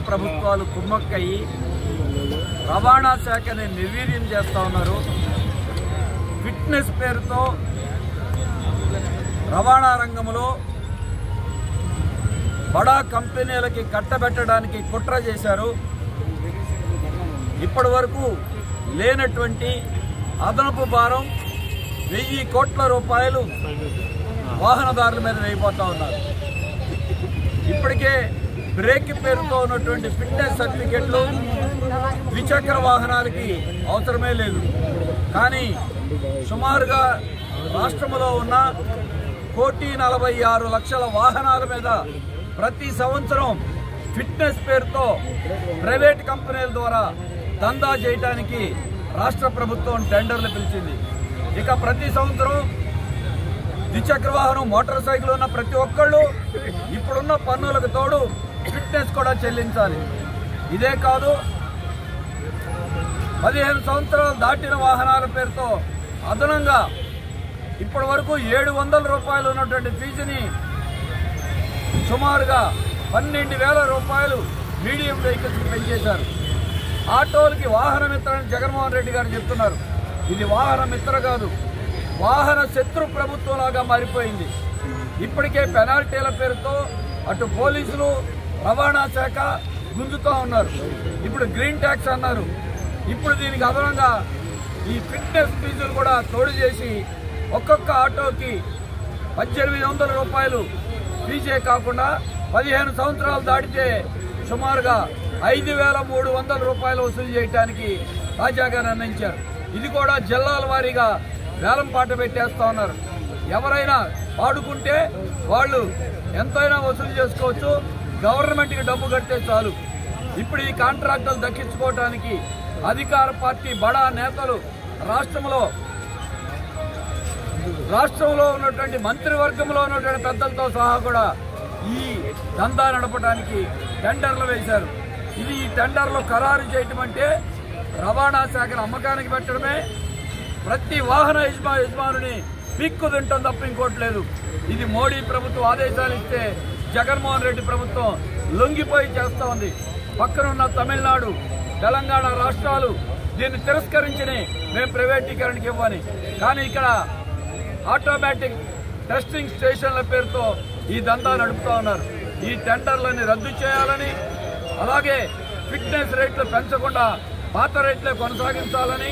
ప్రభుత్వాలు కుమ్మక్కయ్యి రవాణా శాఖని నిర్వీర్యం చేస్తూ ఉన్నారు. ఫిట్నెస్ పేరుతో రవాణా రంగంలో బడా కంపెనీలకి కట్టబెట్టడానికి కుట్ర చేశారు. ఇప్పటి వరకు లేనటువంటి అదనపు భారం 1000 కోట్ల రూపాయలు వాహనదారుల మీద వేయబోతా ఉన్నారు. ఇప్పటికే బ్రేక్ పేరుతో ఉన్నటువంటి ఫిట్నెస్ సర్టిఫికెట్లు ద్విచక్ర వాహనాలకి అవసరమే లేదు. కానీ సుమారుగా రాష్ట్రంలో ఉన్న 1,46,00,000 వాహనాల మీద ప్రతి సంవత్సరం ఫిట్నెస్ పేరుతో ప్రైవేట్ కంపెనీల ద్వారా దందా చేయడానికి రాష్ట్ర ప్రభుత్వం టెండర్లు పిలిచింది. ఇక ప్రతి సంవత్సరం ద్విచక్ర వాహనం మోటార్ సైకిల్ ఉన్న ప్రతి ఒక్కళ్ళు ఇప్పుడున్న పన్నులకు తోడు ఫిట్నెస్ కూడా చెల్లించాలి. ఇదే కాదు, 15 సంవత్సరాలు దాటిన వాహనాల పేరుతో అదనంగా ఇప్పటి వరకు 700 రూపాయలు ఉన్నటువంటి ఫీజుని సుమారుగా 12,000 రూపాయలు మీడియం వెహికల్స్ పెంచేశారు. ఆటోలకి వాహన మిత్ర అని జగన్మోహన్ రెడ్డి గారు చెప్తున్నారు. ఇది వాహన మిత్ర కాదు, వాహన శత్రు ప్రభుత్వంలాగా మారిపోయింది. ఇప్పటికే పెనాల్టీల పేరుతో అటు పోలీసులు రవాణా శాఖ గుంజుతూ ఉన్నారు. ఇప్పుడు గ్రీన్ ట్యాక్స్ అన్నారు. ఇప్పుడు దీనికి అదనంగా ఈ ఫిట్నెస్ ఫీజులు కూడా తోడు చేసి ఒక్కొక్క ఆటోకి 1,800 రూపాయలు ఫీజే కాకుండా 15 సంవత్సరాలు దాటితే సుమారుగా 5,300 రూపాయలు వసూలు చేయడానికి తాజాగా నిర్ణయించారు. ఇది కూడా జిల్లాల వారీగా వేలం పాట పెట్టేస్తా ఉన్నారు. ఎవరైనా వాడుకుంటే వాళ్ళు ఎంతైనా వసూలు చేసుకోవచ్చు, గవర్నమెంట్కి డబ్బు కడితే చాలు. ఇప్పుడు ఈ కాంట్రాక్టులు దక్కించుకోవడానికి అధికార పార్టీ బడా నేతలు రాష్ట్రంలో ఉన్నటువంటి మంత్రివర్గంలో ఉన్నటువంటి పెద్దలతో సహా కూడా ఈ దందా నడపడానికి టెండర్లు వేశారు. ఇది ఈ టెండర్లు ఖరారు చేయటం అంటే రవాణా శాఖను అమ్మకానికి పెట్టడమే. ప్రతి వాహన యజమానుని పిక్కు తింటాం తప్ప ఇంకోటి లేదు. ఇది మోడీ ప్రభుత్వం ఆదేశాలు ఇస్తే జగన్మోహన్ రెడ్డి ప్రభుత్వం లొంగిపోయి చేస్తూ ఉంది. పక్కనున్న తమిళనాడు, తెలంగాణ రాష్ట్రాలు దీన్ని తిరస్కరించని మేము ప్రైవేటీకరణకి ఇవ్వని. కానీ ఇక్కడ ఆటోమేటిక్ టెస్టింగ్ స్టేషన్ల పేరుతో ఈ దందా నడుపుతా ఉన్నారు. ఈ టెండర్లని రద్దు చేయాలని, అలాగే ఫిట్నెస్ రేట్లు పెంచకుండా పాత రేట్లే కొనసాగించాలని,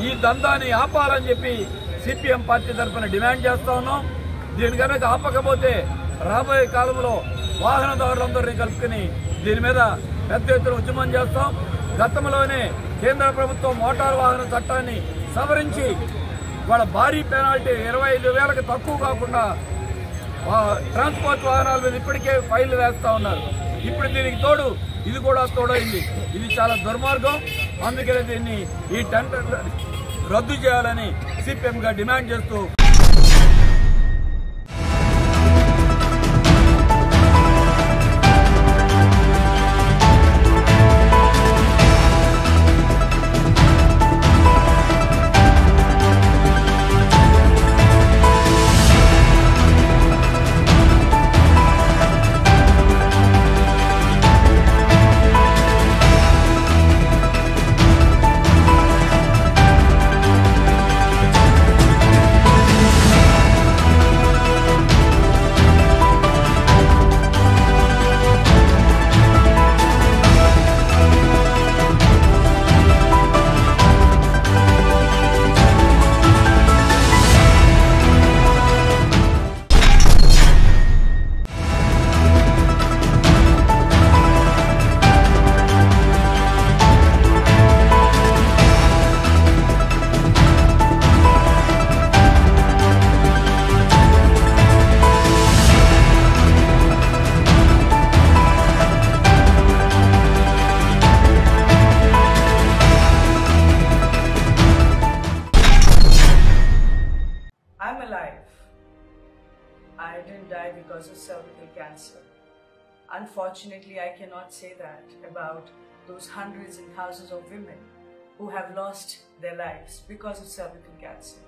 ఈ దందాని ఆపాలని చెప్పి సిపిఎం పార్టీ తరఫున డిమాండ్ చేస్తా ఉన్నాం. దీని కనుక ఆపకపోతే రాబోయే కాలంలో వాహనదారులందరినీ కలుపుకుని దీని మీద పెద్ద ఎత్తున ఉద్యమం చేస్తాం. గతంలోనే కేంద్ర ప్రభుత్వం మోటారు వాహన చట్టాన్ని సవరించి వాళ్ళ భారీ పెనాల్టీ 25,000కి తక్కువ కాకుండా ట్రాన్స్పోర్ట్ వాహనాల మీద ఇప్పటికే ఫైళ్లు వేస్తా ఉన్నారు. ఇప్పుడు దీనికి తోడు ఇది కూడా తోడైంది. ఇది చాలా దుర్మార్గం. అందుకనే దీన్ని ఈ టెండర్ రద్దు చేయాలని సిపిఎంగా డిమాండ్ చేస్తూ I didn't die because of cervical cancer. Unfortunately, I cannot say that about those hundreds and thousands of women who have lost their lives because of cervical cancer.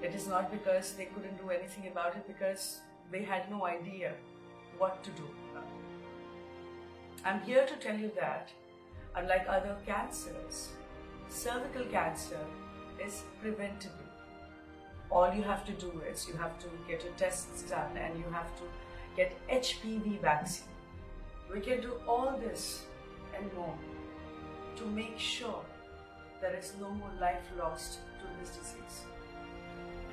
It is not because they couldn't do anything about it, because they had no idea what to do. I'm here to tell you that, unlike other cancers, cervical cancer is preventable. All you have to do is you have to get your tests done and you have to get HPV vaccine. We can do all this and more to make sure there is no more life lost to this disease.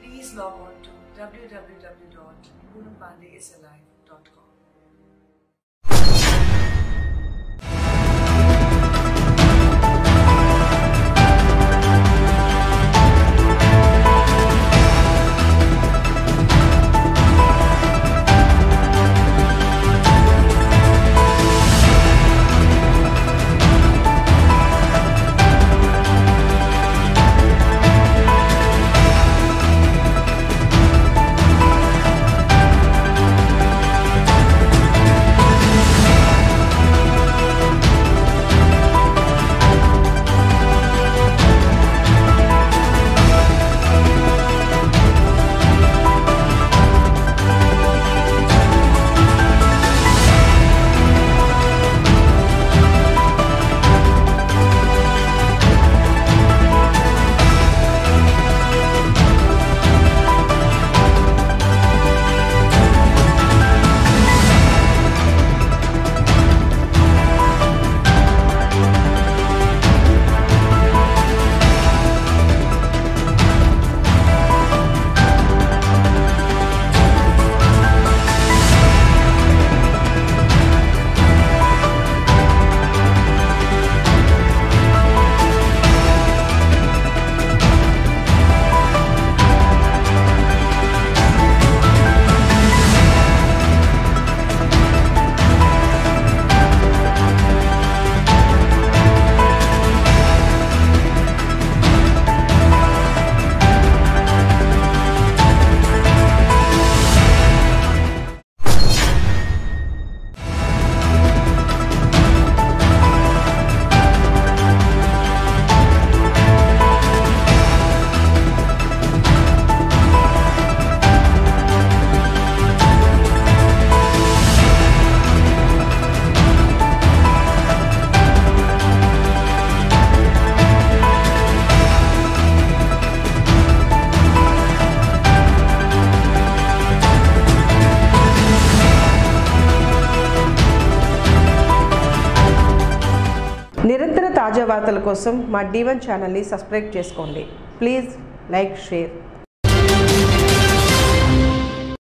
Please log on to www.poonampandeisalive.com. నిరంతర తాజా వార్తల కోసం మా D1 ఛానల్ని subscribe చేసుకోండి. Please like, share.